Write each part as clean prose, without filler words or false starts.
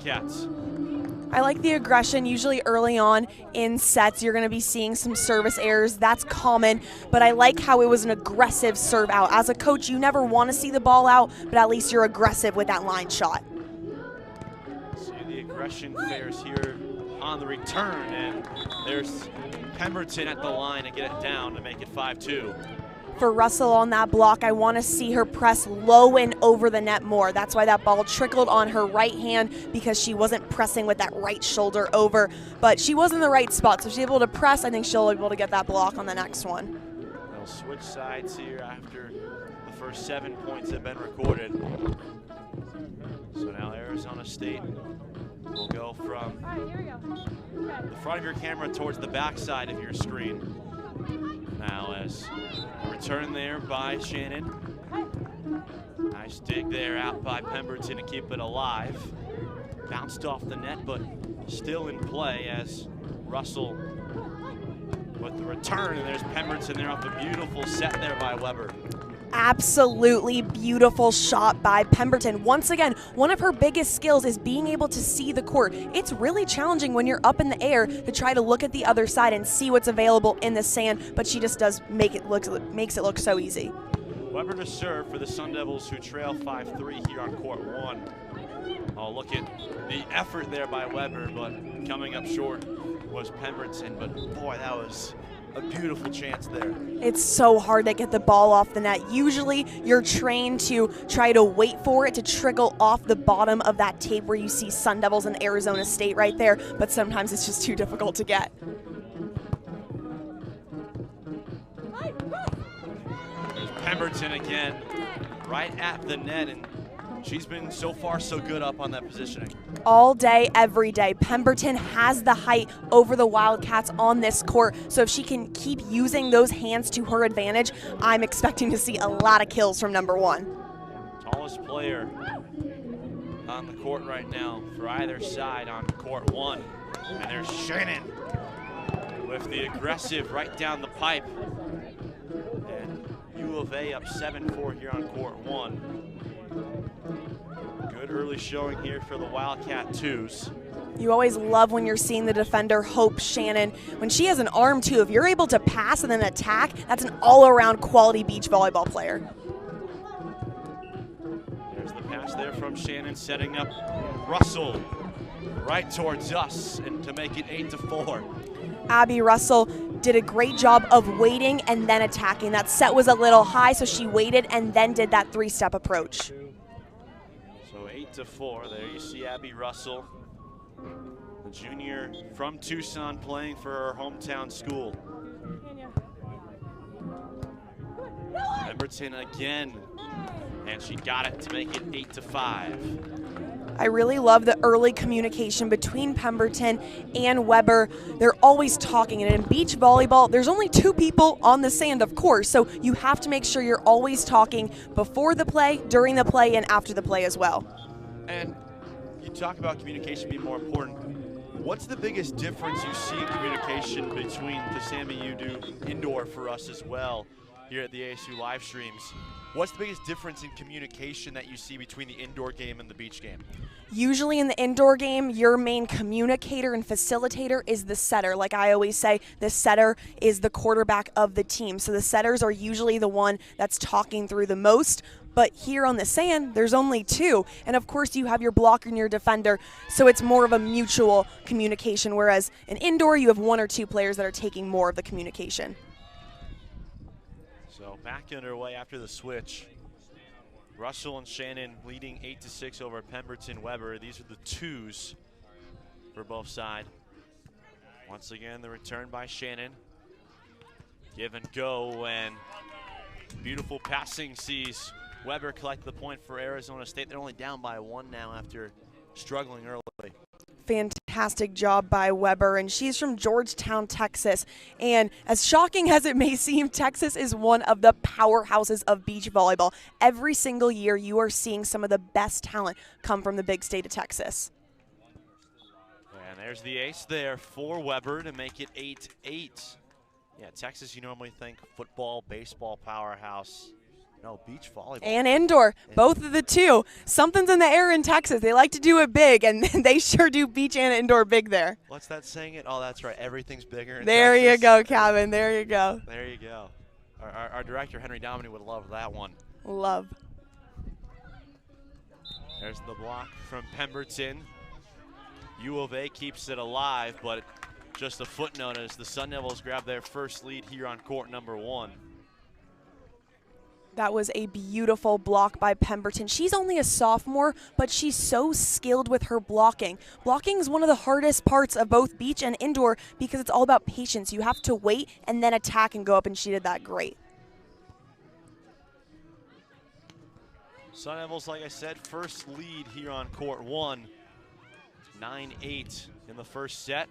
Cats. I like the aggression. Usually early on in sets, you're going to be seeing some service errors. That's common, but I like how it was an aggressive serve out. As a coach, you never want to see the ball out, but at least you're aggressive with that line shot. See the aggression fares here on the return, and there's Pemberton at the line to get it down to make it 5-2. For Russell on that block, I want to see her press low and over the net more. That's why that ball trickled on her right hand, because she wasn't pressing with that right shoulder over. But she was in the right spot, so she's able to press. I think she'll be able to get that block on the next one. They'll switch sides here after the first 7 points have been recorded. So now Arizona State will go from the front of your camera towards the back side of your screen. Now as a return there by Shannon. Nice dig there out by Pemberton to keep it alive. Bounced off the net, but still in play as Russell with the return, and there's Pemberton there off a beautiful set there by Weber. Absolutely beautiful shot by Pemberton. Once again, one of her biggest skills is being able to see the court. It's really challenging when you're up in the air to try to look at the other side and see what's available in the sand, but she just does makes it look so easy. Weber to serve for the Sun Devils, who trail 5-3 here on court 1. Oh, look at the effort there by Weber, but coming up short was Pemberton, but boy, that was a beautiful chance there. It's so hard to get the ball off the net. Usually you're trained to try to wait for it to trickle off the bottom of that tape where you see Sun Devils and Arizona State right there, but sometimes it's just too difficult to get. There's Pemberton again, right at the net, and she's been so far so good up on that positioning. All day, every day. Pemberton has the height over the Wildcats on this court, so if she can keep using those hands to her advantage, I'm expecting to see a lot of kills from number 1. Tallest player on the court right now for either side on court 1. And there's Shannon with the aggressive right down the pipe. And UofA up 7-4 here on court 1. Good early showing here for the Wildcat 2's. You always love when you're seeing the defender Hope Shannon. When she has an arm too, if you're able to pass and then attack, that's an all-around quality beach volleyball player. There's the pass there from Shannon, setting up Russell right towards us, and to make it 8-4. Abby Russell did a great job of waiting and then attacking. That set was a little high, so she waited and then did that 3-step approach. 8-4. There you see Abby Russell, the junior from Tucson, playing for her hometown school. Pemberton again, and she got it to make it 8-5. I really love the early communication between Pemberton and Weber. They're always talking, and in beach volleyball, there's only 2 people on the sand, of course, so you have to make sure you're always talking before the play, during the play, and after the play as well. And you talk about communication being more important. What's the biggest difference you see in communication between the Sammy you do indoor for us as well here at the ASU live streams? What's the biggest difference in communication that you see between the indoor game and the beach game? Usually in the indoor game, your main communicator and facilitator is the setter. Like I always say, the setter is the quarterback of the team. So the setters are usually the one that's talking through the most. But here on the sand, there's only 2. And of course you have your blocker and your defender, so it's more of a mutual communication, whereas in indoor you have 1 or 2 players that are taking more of the communication. So back underway after the switch. Russell and Shannon leading 8-6 over Pemberton Weber. These are the 2's for both sides. Once again, the return by Shannon. Give and go, and beautiful passing sees Weber collect the point for Arizona State. They're only down by 1 now after struggling early. Fantastic job by Weber, and she's from Georgetown, Texas. And as shocking as it may seem, Texas is one of the powerhouses of beach volleyball. Every single year you are seeing some of the best talent come from the big state of Texas. And there's the ace there for Weber to make it 8-8. Yeah, Texas, you normally think football, baseball powerhouse. No, beach volleyball. And indoor, both of the two. Something's in the air in Texas. They like to do it big, and they sure do beach and indoor big there. What's that saying? It? Oh, that's right. Everything's bigger in there Texas. You go, Kevin. There you go. There you go. Our director, Henry Dominy, would love that one. Love. There's the block from Pemberton. UofA keeps it alive, but just a footnote as the Sun Devils grab their first lead here on court number 1. That was a beautiful block by Pemberton. She's only a sophomore, but she's so skilled with her blocking. Blocking is one of the hardest parts of both beach and indoor because it's all about patience. You have to wait and then attack and go up, and she did that great. Sun Devils, like I said, first lead here on court 1. 9-8 in the first set.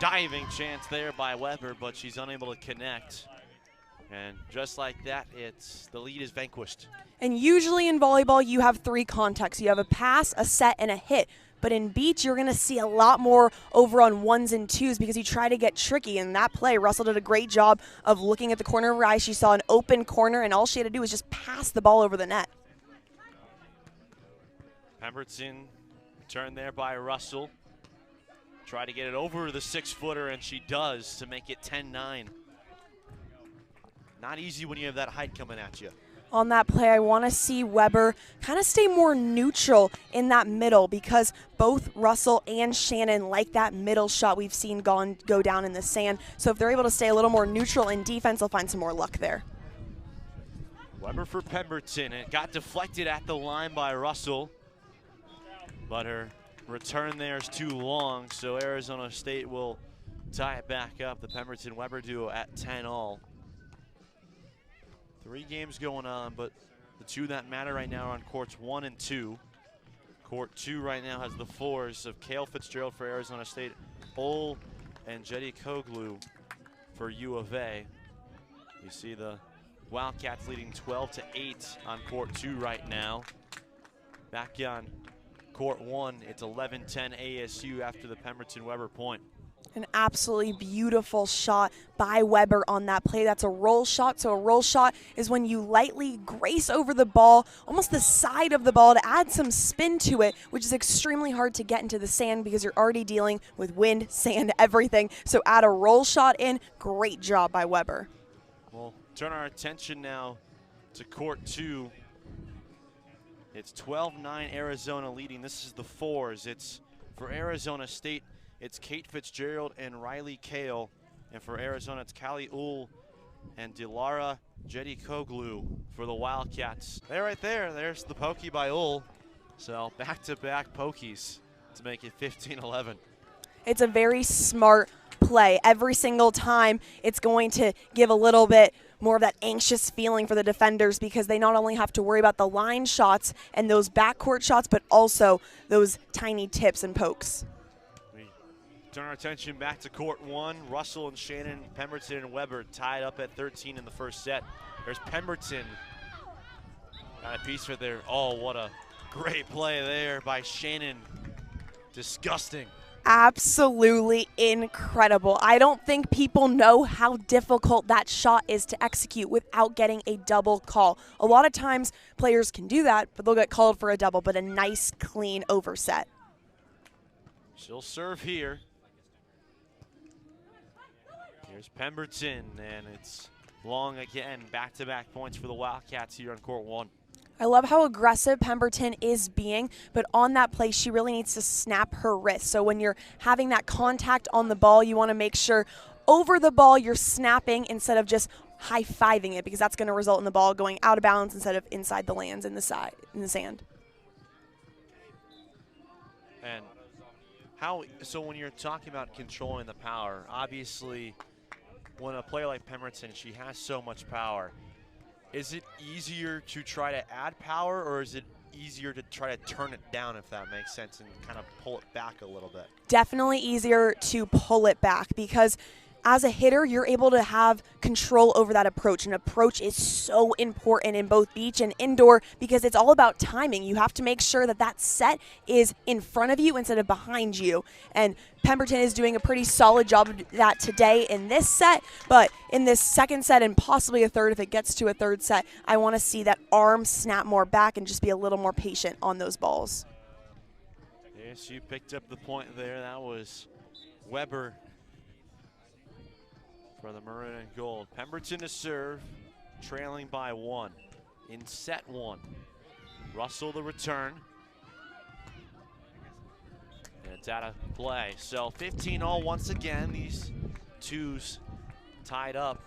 Diving chance there by Weber, but she's unable to connect. And just like that, the lead is vanquished. And usually in volleyball, you have 3 contacts. You have a pass, a set, and a hit. But in beach, you're going to see a lot more over on 1s and 2s because you try to get tricky. In that play, Russell did a great job of looking at the corner of her eye. She saw an open corner, and all she had to do was just pass the ball over the net. Pemberton turned there by Russell. Try to get it over the 6-footer, and she does to make it 10-9. Not easy when you have that height coming at you. On that play, I want to see Weber kind of stay more neutral in that middle because both Russell and Shannon like that middle shot we've seen go down in the sand. So if they're able to stay a little more neutral in defense, they'll find some more luck there. Weber for Pemberton. It got deflected at the line by Russell, but her return there is too long, so Arizona State will tie it back up. The Pemberton-Weber duo at 10-all. 3 games going on, but the 2 that matter right now are on courts 1 and 2. Court 2 right now has the 4s of Kale Fitzgerald for Arizona State, Ol and Jetty Koglu for U of A. You see the Wildcats leading 12-8 on court 2 right now. Back on court 1, it's 11-10 ASU after the Pemberton-Weber point. An absolutely beautiful shot by Weber on that play. That's a roll shot. So a roll shot is when you lightly grace over the ball, almost the side of the ball, to add some spin to it, which is extremely hard to get into the sand because you're already dealing with wind, sand, everything. So add a roll shot in. Great job by Weber. We'll turn our attention now to court 2. It's 12-9 Arizona leading. This is the 4s. It's for Arizona State. It's Kate Fitzgerald and Riley Kale. And for Arizona, it's Callie Uhl and Dilara Jedikoglu for the Wildcats. They're right there. There's the pokey by Uhl. So back-to-back pokies to make it 15-11. It's a very smart play. Every single time, it's going to give a little bit more of that anxious feeling for the defenders because they not only have to worry about the line shots and those backcourt shots, but also those tiny tips and pokes. Turn our attention back to court 1. Russell and Shannon, Pemberton and Weber tied up at 13 in the first set. There's Pemberton. Got a piece for there. Oh, what a great play there by Shannon. Disgusting. Absolutely incredible. I don't think people know how difficult that shot is to execute without getting a double call. A lot of times players can do that, but they'll get called for a double, but a nice, clean overset. She'll serve here. Here's Pemberton, and it's long again. Back-to-back points for the Wildcats here on court 1. I love how aggressive Pemberton is being, but on that play, she really needs to snap her wrist. So when you're having that contact on the ball, you want to make sure over the ball you're snapping instead of just high-fiving it, because that's going to result in the ball going out of bounds instead of inside the lands in the sand. And so when you're talking about controlling the power, obviously when a player like Pemberton, she has so much power. Is it easier to try to add power, or is it easier to try to turn it down, if that makes sense, and kind of pull it back a little bit? Definitely easier to pull it back because as a hitter, you're able to have control over that approach. And approach is so important in both beach and indoor because it's all about timing. You have to make sure that that set is in front of you instead of behind you. And Pemberton is doing a pretty solid job of that today in this set, but in this second set and possibly a third, if it gets to a third set, I want to see that arm snap more back and just be a little more patient on those balls. Yes, you picked up the point there. That was Weber for the maroon and gold. Pemberton to serve, trailing by 1 in set 1. Russell the return. And it's out of play. So 15-all once again. These 2's tied up.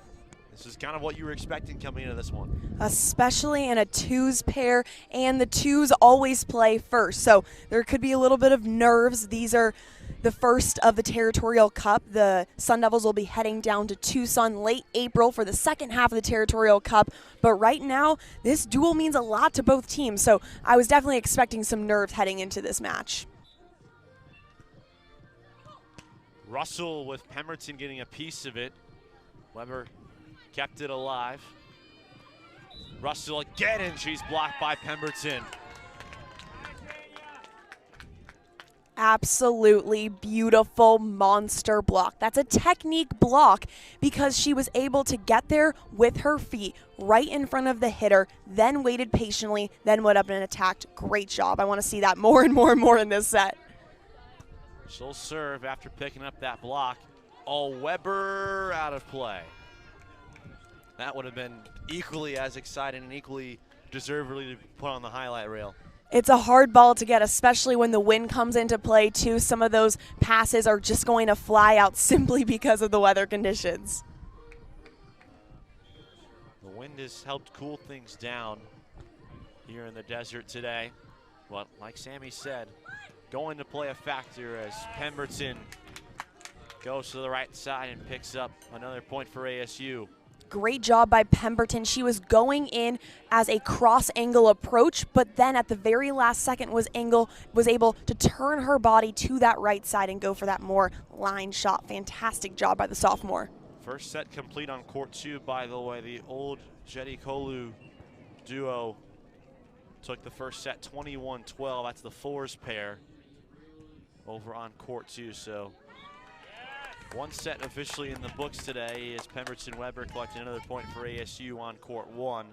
This is kind of what you were expecting coming into this one. Especially in a 2's pair, and the 2's always play first. So there could be a little bit of nerves. These are the first of the Territorial Cup. The Sun Devils will be heading down to Tucson late April for the second half of the Territorial Cup. But right now, this duel means a lot to both teams. So I was definitely expecting some nerves heading into this match. Russell with Pemberton getting a piece of it. Weber kept it alive. Russell again, and she's blocked by Pemberton. Absolutely beautiful monster block. That's a technique block because she was able to get there with her feet right in front of the hitter, then waited patiently, then went up and attacked. Great job. I want to see that more and more and more in this set. She'll serve after picking up that block. Oh, Weber out of play. That would have been equally as exciting and equally deservedly to put on the highlight reel. It's a hard ball to get, especially when the wind comes into play too. Some of those passes are just going to fly out simply because of the weather conditions. The wind has helped cool things down here in the desert today. But like Sammy said, going to play a factor as Pemberton goes to the right side and picks up another point for ASU. Great job by Pemberton. She was going in as a cross angle approach, but then at the very last second was able to turn her body to that right side and go for that more line shot. Fantastic job by the sophomore. First set complete on court 2, by the way. The old Jetty-Kolu duo took the first set 21-12. That's the 4's pair over on court 2. So one set officially in the books today is Pemberton Weber collecting another point for ASU on court 1.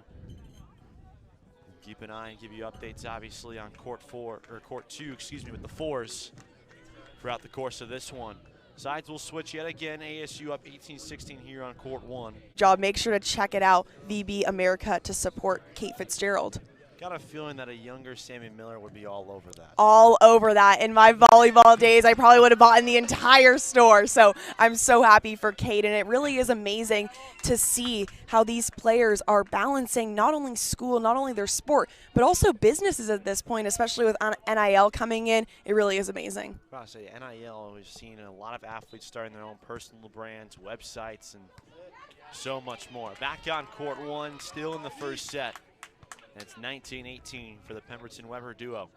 Keep an eye and give you updates obviously on court 2, with the 4's throughout the course of this one. Sides will switch yet again. ASU up 18-16 here on court 1. Job. Make sure to check it out. VB America to support Kate Fitzgerald. Got a feeling that a younger Sammy Miller would be all over that. All over that. In my volleyball days, I probably would have bought in the entire store. So I'm so happy for Kate, and it really is amazing to see how these players are balancing not only school, not only their sport, but also businesses at this point, especially with NIL coming in. It really is amazing. I was about to say, NIL, we've seen a lot of athletes starting their own personal brands, websites, and so much more. Back on court 1, still in the first set. And it's 19-18 for the Pemberton-Weber duo.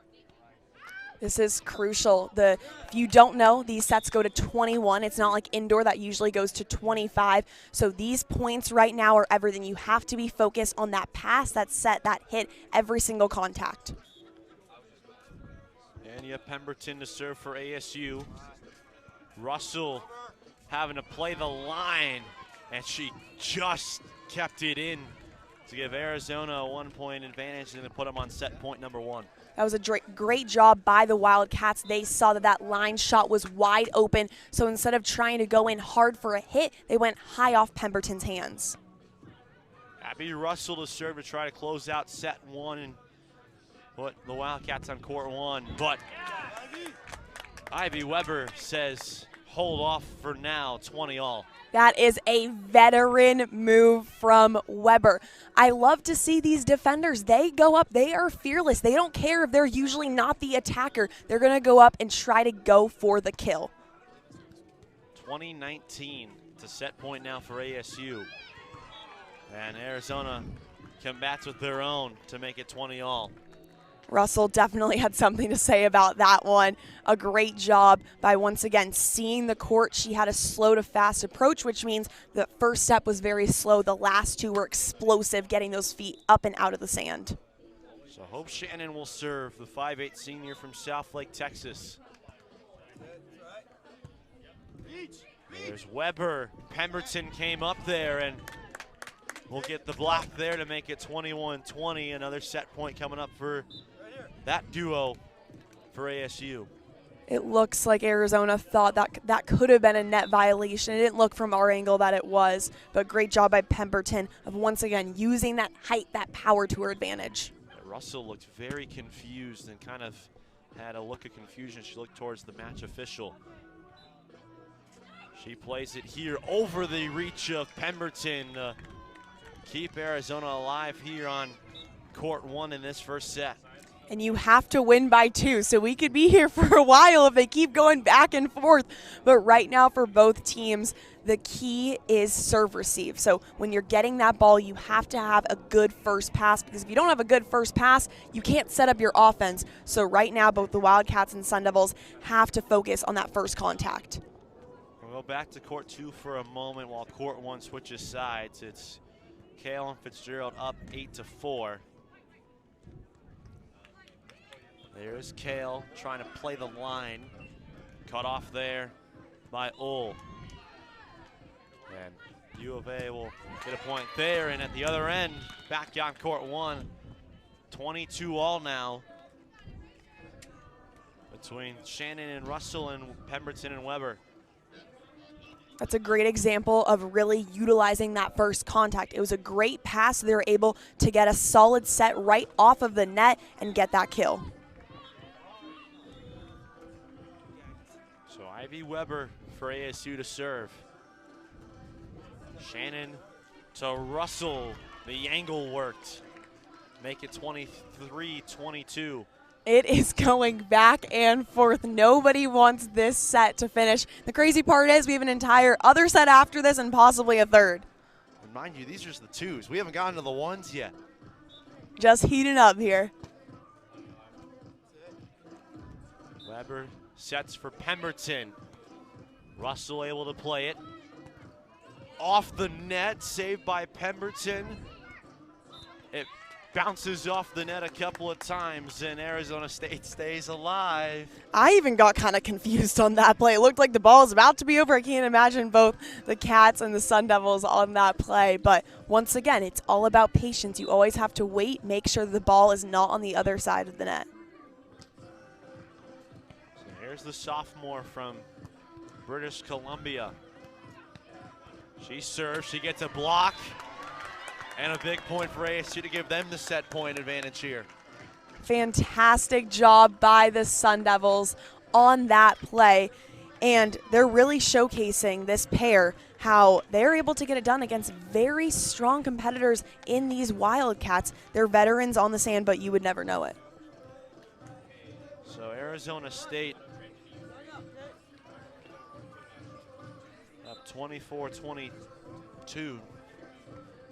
This is crucial. If you don't know, these sets go to 21. It's not like indoor that usually goes to 25. So these points right now are everything. You have to be focused on that pass, that set, that hit, every single contact. Anya Pemberton to serve for ASU. Russell having to play the line, and she just kept it in to give Arizona a 1-point advantage and then put them on set point number 1. That was a great job by the Wildcats. They saw that line shot was wide open, so instead of trying to go in hard for a hit, they went high off Pemberton's hands. Abby Russell to serve to try to close out set 1 and put the Wildcats on court 1, but Ivey Weber says hold off for now, 20-all. That is a veteran move from Weber. I love to see these defenders. They go up. They are fearless. They don't care if they're usually not the attacker. They're going to go up and try to go for the kill. 2019 to set point now for ASU. And Arizona combats with their own to make it 20-all. Russell definitely had something to say about that one. A great job by, once again, seeing the court. She had a slow to fast approach, which means the first step was very slow. The last two were explosive, getting those feet up and out of the sand. So Hope Shannon will serve, the 5'8" senior from Southlake, Texas. There's Weber. Pemberton came up there and will get the block there to make it 21-20. Another set point coming up for that duo for ASU. It looks like Arizona thought that could have been a net violation. It didn't look from our angle that it was, but great job by Pemberton of once again using that height, that power to her advantage. Russell looked very confused and kind of had a look of confusion. She looked towards the match official. She plays it here over the reach of Pemberton. Keep Arizona alive here on court 1 in this first set. And you have to win by 2, so we could be here for a while if they keep going back and forth. But right now for both teams, the key is serve receive. So when you're getting that ball, you have to have a good first pass, because if you don't have a good first pass, you can't set up your offense. So right now, both the Wildcats and Sun Devils have to focus on that first contact. We'll go back to court 2 for a moment while court 1 switches sides. It's Kale and Fitzgerald up 8-4. There's Kale trying to play the line. Cut off there by Ull. And U of A will get a point there, and at the other end, back on court 1, 22 all now between Shannon and Russell and Pemberton and Weber. That's a great example of really utilizing that first contact. It was a great pass. They were able to get a solid set right off of the net and get that kill. So Ivey Weber for ASU to serve. Shannon to Russell. The angle worked. Make it 23-22. It is going back and forth. Nobody wants this set to finish. The crazy part is we have an entire other set after this and possibly a third. And mind you, these are just the 2s. We haven't gotten to the 1s yet. Just heating up here. Weber sets for Pemberton. Russell able to play it. Off the net, saved by Pemberton. It bounces off the net a couple of times, and Arizona State stays alive. I even got kind of confused on that play. It looked like the ball was about to be over. I can't imagine both the Cats and the Sun Devils on that play. But once again, it's all about patience. You always have to wait, make sure the ball is not on the other side of the net. So here's the sophomore from British Columbia. She serves, she gets a block. And a big point for ASU to give them the set point advantage here. Fantastic job by the Sun Devils on that play. And they're really showcasing this pair, how they're able to get it done against very strong competitors in these Wildcats. They're veterans on the sand, but you would never know it. So Arizona State up 24-22.